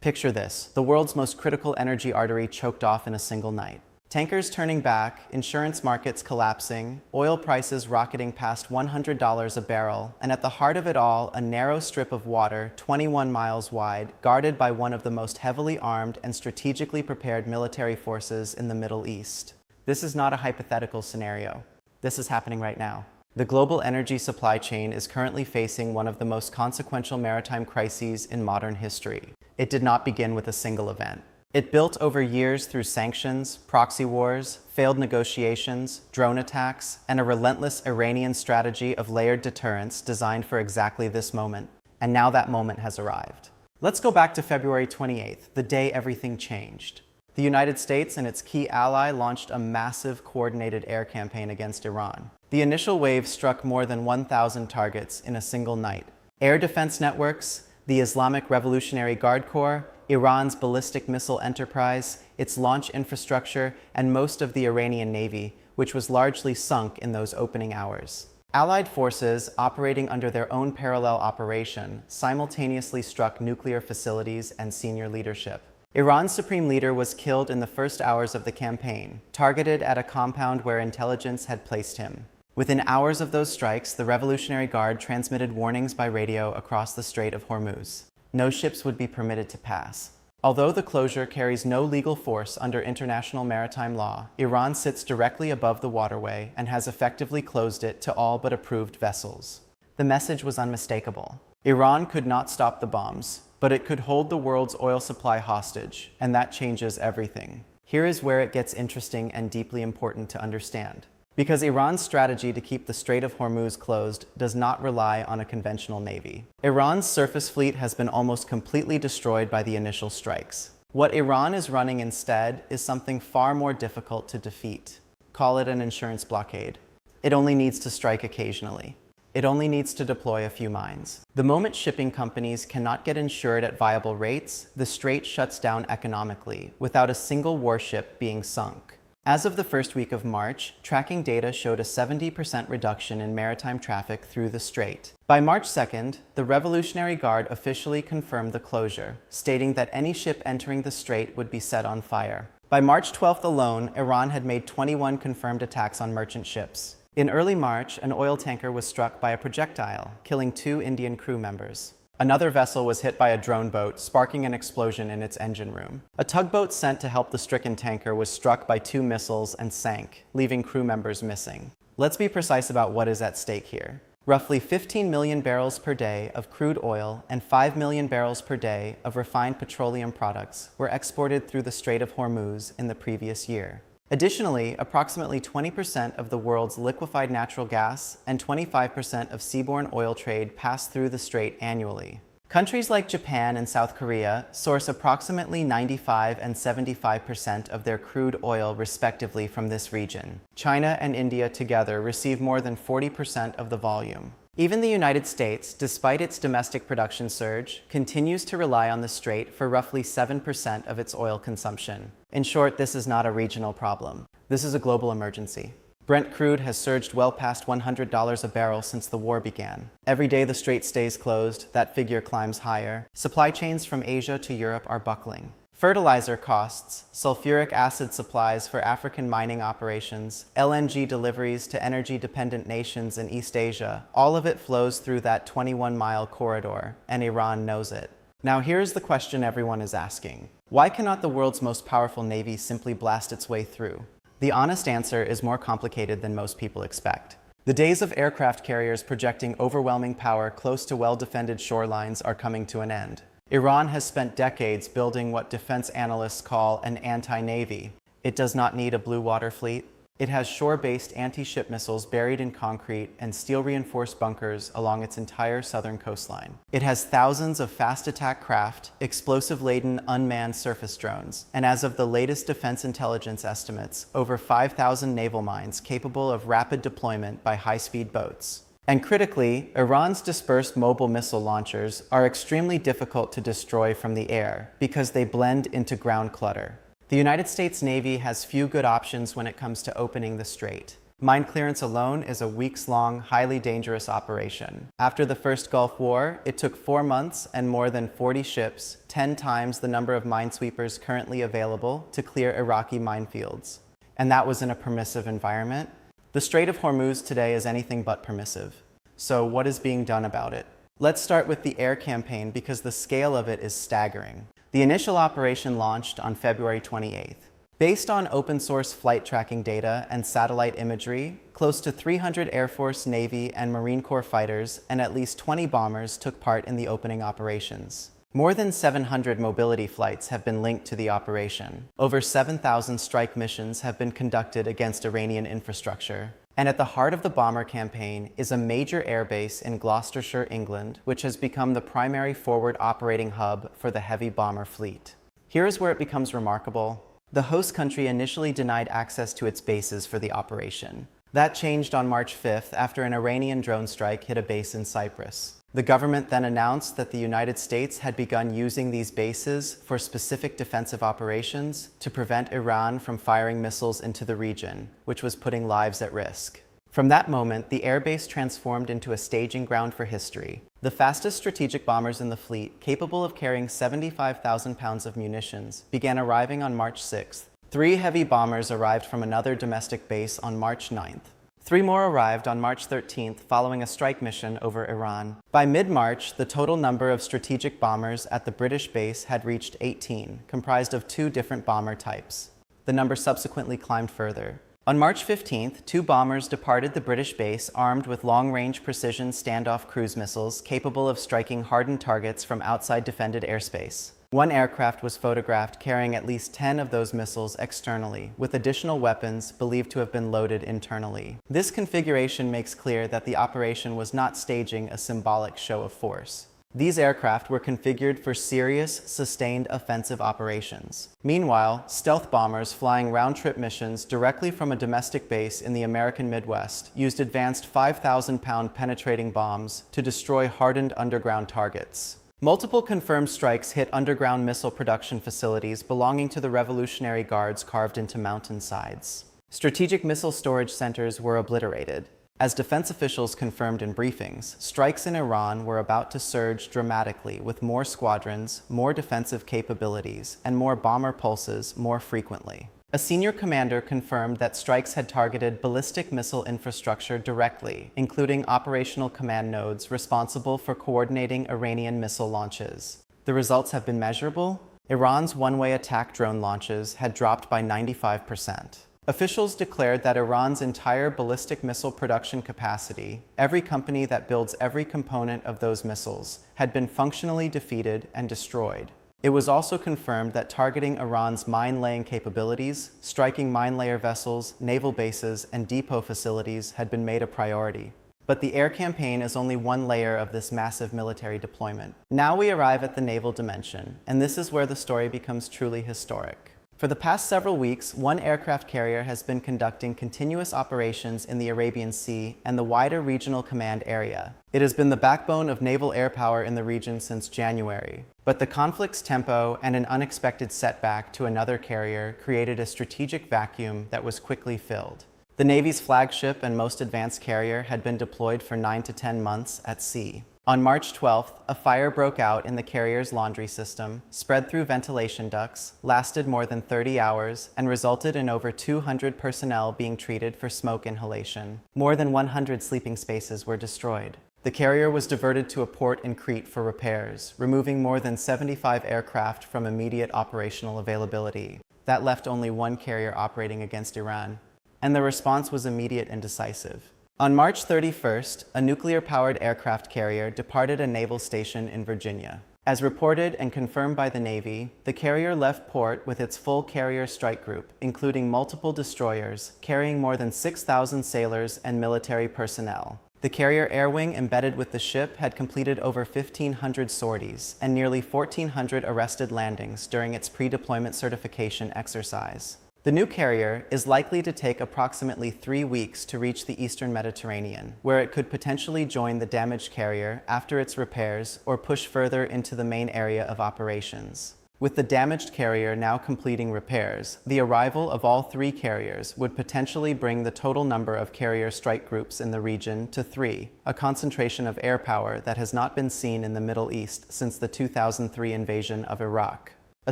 Picture this, the world's most critical energy artery choked off in a single night. Tankers turning back, insurance markets collapsing, oil prices rocketing past $100 a barrel, and at the heart of it all, a narrow strip of water, 21 miles wide, guarded by one of the most heavily armed and strategically prepared military forces in the Middle East. This is not a hypothetical scenario. This is happening right now. The global energy supply chain is currently facing one of the most consequential maritime crises in modern history. It did not begin with a single event. It built over years through sanctions, proxy wars, failed negotiations, drone attacks, and a relentless Iranian strategy of layered deterrence designed for exactly this moment. And now that moment has arrived. Let's go back to February 28th, the day everything changed. The United States and its key ally launched a massive coordinated air campaign against Iran. The initial wave struck more than 1,000 targets in a single night. Air defense networks, the Islamic Revolutionary Guard Corps, Iran's ballistic missile enterprise, its launch infrastructure, and most of the Iranian Navy, which was largely sunk in those opening hours. Allied forces, operating under their own parallel operation, simultaneously struck nuclear facilities and senior leadership. Iran's supreme leader was killed in the first hours of the campaign, targeted at a compound where intelligence had placed him. Within hours of those strikes, the Revolutionary Guard transmitted warnings by radio across the Strait of Hormuz. No ships would be permitted to pass. Although the closure carries no legal force under international maritime law, Iran sits directly above the waterway and has effectively closed it to all but approved vessels. The message was unmistakable. Iran could not stop the bombs, but it could hold the world's oil supply hostage, and that changes everything. Here is where it gets interesting and deeply important to understand. Because Iran's strategy to keep the Strait of Hormuz closed does not rely on a conventional navy. Iran's surface fleet has been almost completely destroyed by the initial strikes. What Iran is running instead is something far more difficult to defeat. Call it an insurance blockade. It only needs to strike occasionally. It only needs to deploy a few mines. The moment shipping companies cannot get insured at viable rates, the strait shuts down economically, without a single warship being sunk. As of the first week of March, tracking data showed a 70% reduction in maritime traffic through the strait. By March 2nd, the Revolutionary Guard officially confirmed the closure, stating that any ship entering the strait would be set on fire. By March 12th alone, Iran had made 21 confirmed attacks on merchant ships. In early March, an oil tanker was struck by a projectile, killing 2 Indian crew members. Another vessel was hit by a drone boat, sparking an explosion in its engine room. A tugboat sent to help the stricken tanker was struck by 2 missiles and sank, leaving crew members missing. Let's be precise about what is at stake here. Roughly 15 million barrels per day of crude oil and 5 million barrels per day of refined petroleum products were exported through the Strait of Hormuz in the previous year. Additionally, approximately 20% of the world's liquefied natural gas and 25% of seaborne oil trade pass through the strait annually. Countries like Japan and South Korea source approximately 95% and 75% of their crude oil respectively from this region. China and India together receive more than 40% of the volume. Even the United States, despite its domestic production surge, continues to rely on the strait for roughly 7% of its oil consumption. In short, this is not a regional problem. This is a global emergency. Brent crude has surged well past $100 a barrel since the war began. Every day the strait stays closed, that figure climbs higher. Supply chains from Asia to Europe are buckling. Fertilizer costs, sulfuric acid supplies for African mining operations, LNG deliveries to energy-dependent nations in East Asia, all of it flows through that 21-mile corridor, and Iran knows it. Now here's the question everyone is asking. Why cannot the world's most powerful navy simply blast its way through? The honest answer is more complicated than most people expect. The days of aircraft carriers projecting overwhelming power close to well-defended shorelines are coming to an end. Iran has spent decades building what defense analysts call an anti-navy. It does not need a blue water fleet. It has shore-based anti-ship missiles buried in concrete and steel-reinforced bunkers along its entire southern coastline. It has thousands of fast attack craft, explosive-laden unmanned surface drones, and as of the latest defense intelligence estimates, over 5,000 naval mines capable of rapid deployment by high-speed boats. And critically, Iran's dispersed mobile missile launchers are extremely difficult to destroy from the air because they blend into ground clutter. The United States Navy has few good options when it comes to opening the strait. Mine clearance alone is a weeks-long, highly dangerous operation. After the first Gulf War, it took 4 months and more than 40 ships, 10 times the number of minesweepers currently available, to clear Iraqi minefields. And that was in a permissive environment. The Strait of Hormuz today is anything but permissive. So what is being done about it? Let's start with the air campaign because the scale of it is staggering. The initial operation launched on February 28th. Based on open-source flight tracking data and satellite imagery, close to 300 Air Force, Navy, and Marine Corps fighters and at least 20 bombers took part in the opening operations. More than 700 mobility flights have been linked to the operation. Over 7,000 strike missions have been conducted against Iranian infrastructure. And at the heart of the bomber campaign is a major airbase in Gloucestershire, England, which has become the primary forward operating hub for the heavy bomber fleet. Here is where it becomes remarkable. The host country initially denied access to its bases for the operation. That changed on March 5th after an Iranian drone strike hit a base in Cyprus. The government then announced that the United States had begun using these bases for specific defensive operations to prevent Iran from firing missiles into the region, which was putting lives at risk. From that moment, the airbase transformed into a staging ground for history. The fastest strategic bombers in the fleet, capable of carrying 75,000 pounds of munitions, began arriving on March 6th. 3 heavy bombers arrived from another domestic base on March 9th. 3 more arrived on March 13th following a strike mission over Iran. By mid-March, the total number of strategic bombers at the British base had reached 18, comprised of 2 different bomber types. The number subsequently climbed further. On March 15th, 2 bombers departed the British base armed with long-range precision standoff cruise missiles capable of striking hardened targets from outside defended airspace. 1 aircraft was photographed carrying at least 10 of those missiles externally, with additional weapons believed to have been loaded internally. This configuration makes clear that the operation was not staging a symbolic show of force. These aircraft were configured for serious, sustained offensive operations. Meanwhile, stealth bombers flying round-trip missions directly from a domestic base in the American Midwest used advanced 5,000-pound penetrating bombs to destroy hardened underground targets. Multiple confirmed strikes hit underground missile production facilities belonging to the Revolutionary Guards carved into mountainsides. Strategic missile storage centers were obliterated. As defense officials confirmed in briefings, strikes in Iran were about to surge dramatically with more squadrons, more defensive capabilities, and more bomber pulses more frequently. A senior commander confirmed that strikes had targeted ballistic missile infrastructure directly, including operational command nodes responsible for coordinating Iranian missile launches. The results have been measurable. Iran's one-way attack drone launches had dropped by 95%. Officials declared that Iran's entire ballistic missile production capacity, every company that builds every component of those missiles, had been functionally defeated and destroyed. It was also confirmed that targeting Iran's mine-laying capabilities, striking mine-layer vessels, naval bases, and depot facilities had been made a priority. But the air campaign is only one layer of this massive military deployment. Now we arrive at the naval dimension, and this is where the story becomes truly historic. For the past several weeks, 1 aircraft carrier has been conducting continuous operations in the Arabian Sea and the wider regional command area. It has been the backbone of naval air power in the region since January. But the conflict's tempo and an unexpected setback to another carrier created a strategic vacuum that was quickly filled. The Navy's flagship and most advanced carrier had been deployed for 9 to 10 months at sea. On March 12th, a fire broke out in the carrier's laundry system, spread through ventilation ducts, lasted more than 30 hours, and resulted in over 200 personnel being treated for smoke inhalation. More than 100 sleeping spaces were destroyed. The carrier was diverted to a port in Crete for repairs, removing more than 75 aircraft from immediate operational availability. That left only 1 carrier operating against Iran. And the response was immediate and decisive. On March 31st, a nuclear-powered aircraft carrier departed a naval station in Virginia. As reported and confirmed by the Navy, the carrier left port with its full carrier strike group, including multiple destroyers, carrying more than 6,000 sailors and military personnel. The carrier air wing embedded with the ship had completed over 1,500 sorties and nearly 1,400 arrested landings during its pre-deployment certification exercise. The new carrier is likely to take approximately 3 weeks to reach the eastern Mediterranean, where it could potentially join the damaged carrier after its repairs or push further into the main area of operations. With the damaged carrier now completing repairs, the arrival of all three carriers would potentially bring the total number of carrier strike groups in the region to 3, a concentration of air power that has not been seen in the Middle East since the 2003 invasion of Iraq. A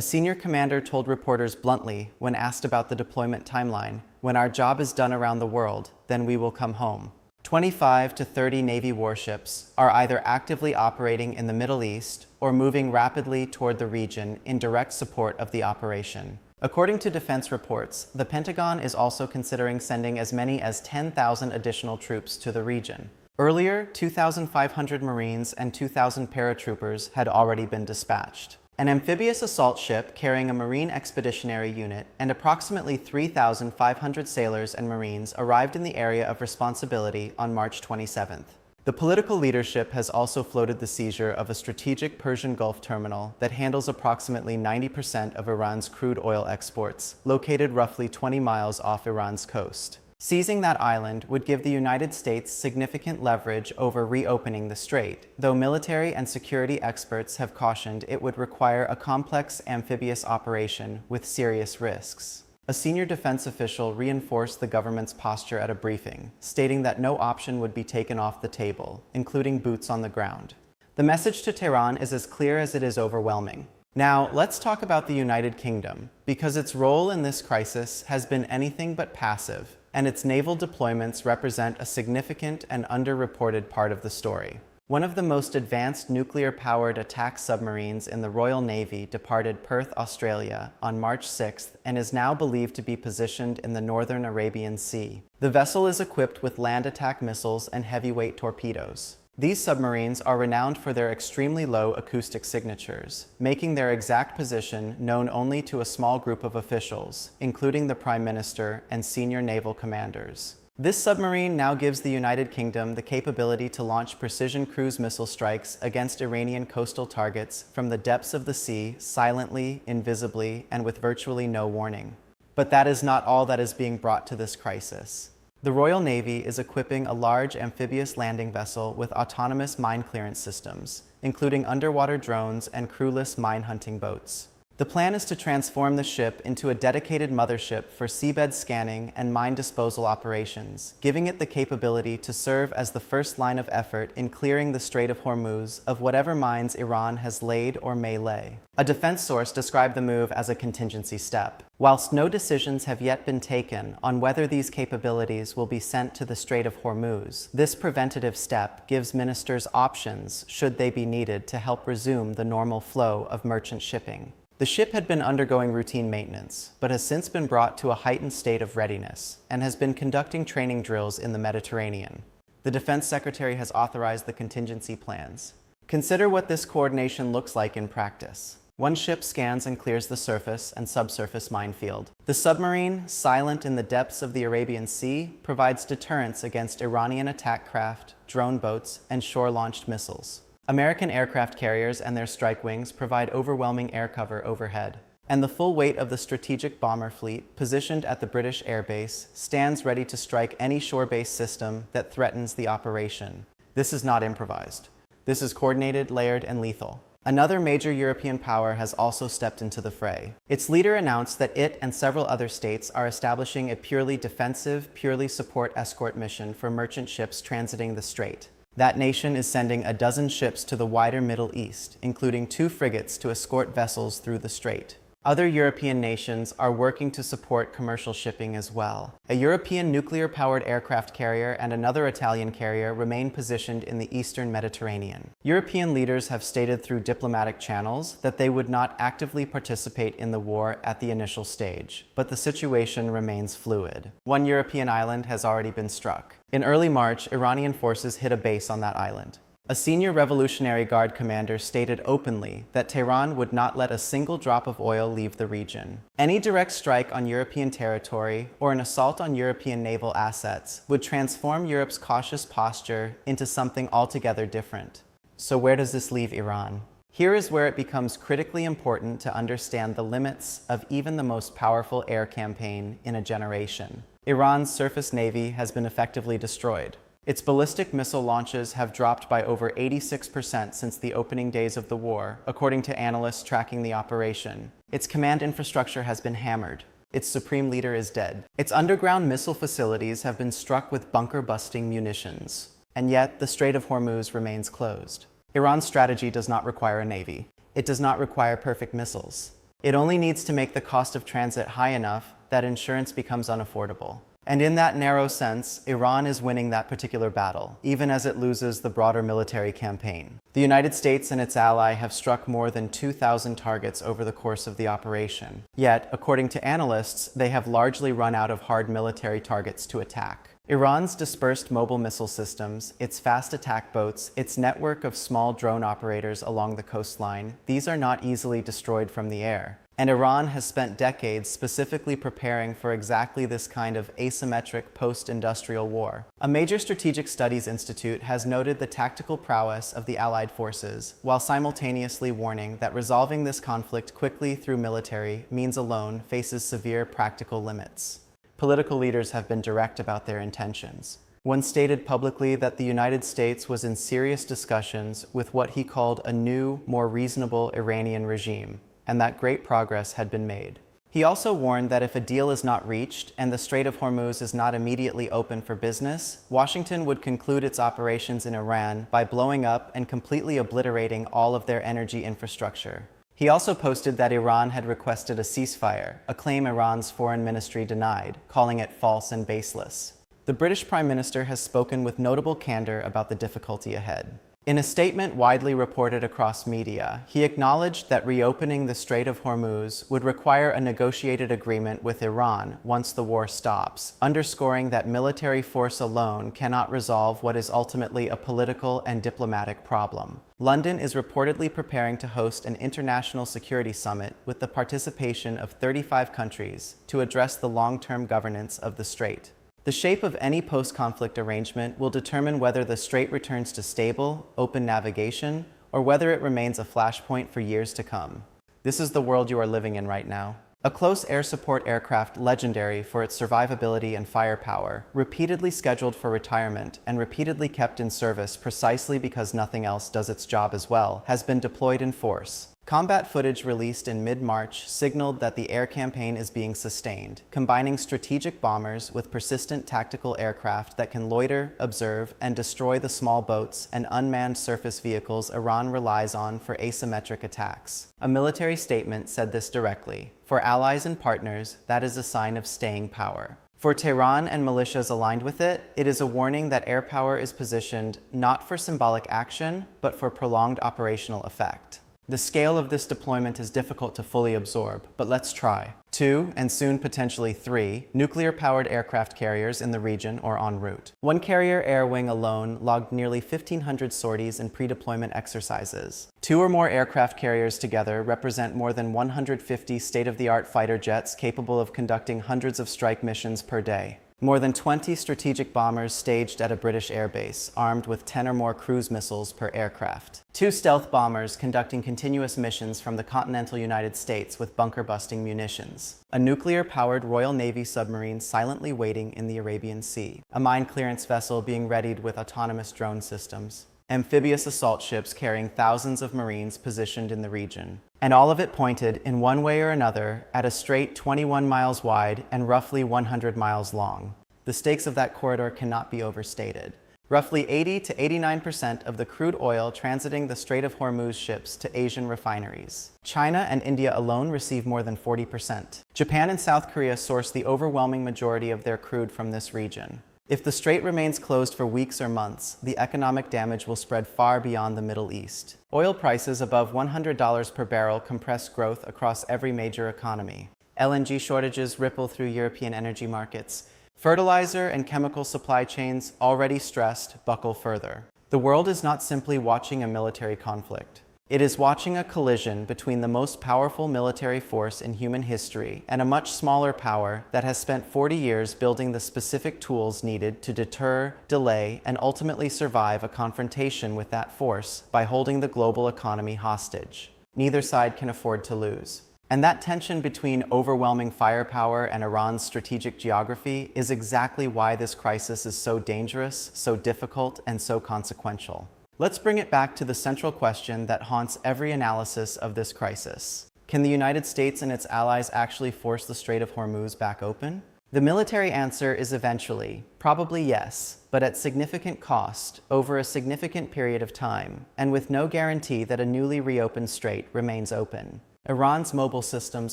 senior commander told reporters bluntly, when asked about the deployment timeline, "When our job is done around the world, then we will come home." 25 to 30 Navy warships are either actively operating in the Middle East or moving rapidly toward the region in direct support of the operation. According to defense reports, the Pentagon is also considering sending as many as 10,000 additional troops to the region. Earlier, 2,500 Marines and 2,000 paratroopers had already been dispatched. An amphibious assault ship carrying a Marine Expeditionary Unit and approximately 3,500 sailors and Marines arrived in the area of responsibility on March 27th. The political leadership has also floated the seizure of a strategic Persian Gulf terminal that handles approximately 90% of Iran's crude oil exports, located roughly 20 miles off Iran's coast. Seizing that island would give the United States significant leverage over reopening the strait, though military and security experts have cautioned it would require a complex amphibious operation with serious risks. A senior defense official reinforced the government's posture at a briefing, stating that no option would be taken off the table, including boots on the ground. The message to Tehran is as clear as it is overwhelming. Now, let's talk about the United Kingdom, because its role in this crisis has been anything but passive, and its naval deployments represent a significant and underreported part of the story. One of the most advanced nuclear-powered attack submarines in the Royal Navy departed Perth, Australia, on March 6th and is now believed to be positioned in the northern Arabian Sea. The vessel is equipped with land attack missiles and heavyweight torpedoes. These submarines are renowned for their extremely low acoustic signatures, making their exact position known only to a small group of officials, including the Prime Minister and senior naval commanders. This submarine now gives the United Kingdom the capability to launch precision cruise missile strikes against Iranian coastal targets from the depths of the sea, silently, invisibly, and with virtually no warning. But that is not all that is being brought to this crisis. The Royal Navy is equipping a large amphibious landing vessel with autonomous mine clearance systems, including underwater drones and crewless mine hunting boats. The plan is to transform the ship into a dedicated mothership for seabed scanning and mine disposal operations, giving it the capability to serve as the first line of effort in clearing the Strait of Hormuz of whatever mines Iran has laid or may lay. A defense source described the move as a contingency step. Whilst no decisions have yet been taken on whether these capabilities will be sent to the Strait of Hormuz, this preventative step gives ministers options should they be needed to help resume the normal flow of merchant shipping. The ship had been undergoing routine maintenance, but has since been brought to a heightened state of readiness and has been conducting training drills in the Mediterranean. The Defense Secretary has authorized the contingency plans. Consider what this coordination looks like in practice. One ship scans and clears the surface and subsurface minefield. The submarine, silent in the depths of the Arabian Sea, provides deterrence against Iranian attack craft, drone boats, and shore-launched missiles. American aircraft carriers and their strike wings provide overwhelming air cover overhead, and the full weight of the strategic bomber fleet positioned at the British Air Base stands ready to strike any shore-based system that threatens the operation. This is not improvised. This is coordinated, layered, and lethal. Another major European power has also stepped into the fray. Its leader announced that it and several other states are establishing a purely defensive, purely support escort mission for merchant ships transiting the strait. That nation is sending a dozen ships to the wider Middle East, including 2 frigates to escort vessels through the strait. Other European nations are working to support commercial shipping as well. A European nuclear-powered aircraft carrier and another Italian carrier remain positioned in the eastern Mediterranean. European leaders have stated through diplomatic channels that they would not actively participate in the war at the initial stage, but the situation remains fluid. One European island has already been struck. In early March, Iranian forces hit a base on that island. A senior Revolutionary Guard commander stated openly that Tehran would not let a single drop of oil leave the region. Any direct strike on European territory or an assault on European naval assets would transform Europe's cautious posture into something altogether different. So where does this leave Iran? Here is where it becomes critically important to understand the limits of even the most powerful air campaign in a generation. Iran's surface navy has been effectively destroyed. Its ballistic missile launches have dropped by over 86% since the opening days of the war, according to analysts tracking the operation. Its command infrastructure has been hammered. Its supreme leader is dead. Its underground missile facilities have been struck with bunker-busting munitions. And yet, the Strait of Hormuz remains closed. Iran's strategy does not require a navy. It does not require perfect missiles. It only needs to make the cost of transit high enough that insurance becomes unaffordable. And in that narrow sense, Iran is winning that particular battle, even as it loses the broader military campaign. The United States and its ally have struck more than 2,000 targets over the course of the operation. Yet, according to analysts, they have largely run out of hard military targets to attack. Iran's dispersed mobile missile systems, its fast attack boats, its network of small drone operators along the coastline, these are not easily destroyed from the air. And Iran has spent decades specifically preparing for exactly this kind of asymmetric post-industrial war. A major strategic studies institute has noted the tactical prowess of the Allied forces, while simultaneously warning that resolving this conflict quickly through military means alone faces severe practical limits. Political leaders have been direct about their intentions. One stated publicly that the United States was in serious discussions with what he called a new, more reasonable Iranian regime, and that great progress had been made. He also warned that if a deal is not reached and the Strait of Hormuz is not immediately open for business, Washington would conclude its operations in Iran by blowing up and completely obliterating all of their energy infrastructure. He also posted that Iran had requested a ceasefire, a claim Iran's foreign ministry denied, calling it false and baseless. The British Prime Minister has spoken with notable candor about the difficulty ahead. In a statement widely reported across media, he acknowledged that reopening the Strait of Hormuz would require a negotiated agreement with Iran once the war stops, underscoring that military force alone cannot resolve what is ultimately a political and diplomatic problem. London is reportedly preparing to host an international security summit with the participation of 35 countries to address the long-term governance of the strait. The shape of any post-conflict arrangement will determine whether the strait returns to stable, open navigation, or whether it remains a flashpoint for years to come. This is the world you are living in right now. A close air support aircraft legendary for its survivability and firepower, repeatedly scheduled for retirement and repeatedly kept in service precisely because nothing else does its job as well, has been deployed in force. Combat footage released in mid-March signaled that the air campaign is being sustained, combining strategic bombers with persistent tactical aircraft that can loiter, observe, and destroy the small boats and unmanned surface vehicles Iran relies on for asymmetric attacks. A military statement said this directly. For allies and partners, that is a sign of staying power. For Tehran and militias aligned with it, it is a warning that air power is positioned not for symbolic action, but for prolonged operational effect. The scale of this deployment is difficult to fully absorb, but let's try. 2, and soon potentially 3, nuclear-powered aircraft carriers in the region or en route. One carrier air wing alone logged nearly 1,500 sorties and pre-deployment exercises. 2 or more aircraft carriers together represent more than 150 state-of-the-art fighter jets capable of conducting hundreds of strike missions per day. More than 20 strategic bombers staged at a British airbase, armed with 10 or more cruise missiles per aircraft. 2 stealth bombers conducting continuous missions from the continental United States with bunker-busting munitions. A nuclear-powered Royal Navy submarine silently waiting in the Arabian Sea. A mine clearance vessel being readied with autonomous drone systems. Amphibious assault ships carrying thousands of Marines positioned in the region. And all of it pointed, in one way or another, at a strait 21 miles wide and roughly 100 miles long. The stakes of that corridor cannot be overstated. Roughly 80 to 89% of the crude oil transiting the Strait of Hormuz ships to Asian refineries. China and India alone receive more than 40%. Japan and South Korea source the overwhelming majority of their crude from this region. If the strait remains closed for weeks or months, the economic damage will spread far beyond the Middle East. Oil prices above $100 per barrel compress growth across every major economy. LNG shortages ripple through European energy markets. Fertilizer and chemical supply chains, already stressed, buckle further. The world is not simply watching a military conflict. It is watching a collision between the most powerful military force in human history and a much smaller power that has spent 40 years building the specific tools needed to deter, delay, and ultimately survive a confrontation with that force by holding the global economy hostage. Neither side can afford to lose. And that tension between overwhelming firepower and Iran's strategic geography is exactly why this crisis is so dangerous, so difficult, and so consequential. Let's bring it back to the central question that haunts every analysis of this crisis. Can the United States and its allies actually force the Strait of Hormuz back open? The military answer is eventually, probably yes, but at significant cost, over a significant period of time, and with no guarantee that a newly reopened strait remains open. Iran's mobile systems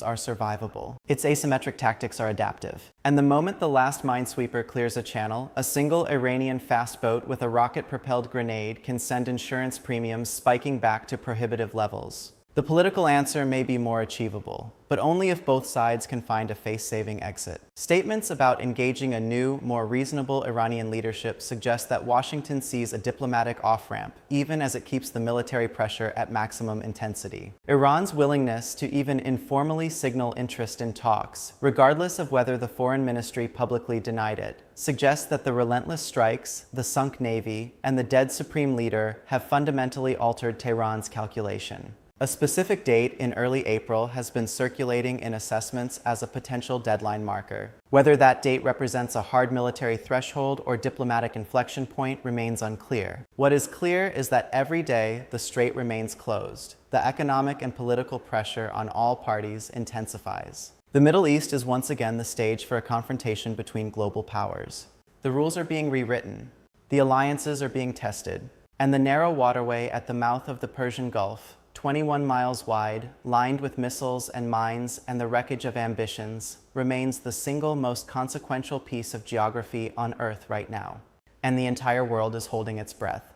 are survivable. Its asymmetric tactics are adaptive. And the moment the last minesweeper clears a channel, a single Iranian fast boat with a rocket-propelled grenade can send insurance premiums spiking back to prohibitive levels. The political answer may be more achievable, but only if both sides can find a face-saving exit. Statements about engaging a new, more reasonable Iranian leadership suggest that Washington sees a diplomatic off-ramp, even as it keeps the military pressure at maximum intensity. Iran's willingness to even informally signal interest in talks, regardless of whether the foreign ministry publicly denied it, suggests that the relentless strikes, the sunk navy, and the dead supreme leader have fundamentally altered Tehran's calculation. A specific date in early April has been circulating in assessments as a potential deadline marker. Whether that date represents a hard military threshold or diplomatic inflection point remains unclear. What is clear is that every day the strait remains closed. The economic and political pressure on all parties intensifies. The Middle East is once again the stage for a confrontation between global powers. The rules are being rewritten. The alliances are being tested. And the narrow waterway at the mouth of the Persian Gulf, 21 miles wide, lined with missiles and mines and the wreckage of ambitions, remains the single most consequential piece of geography on Earth right now. And the entire world is holding its breath.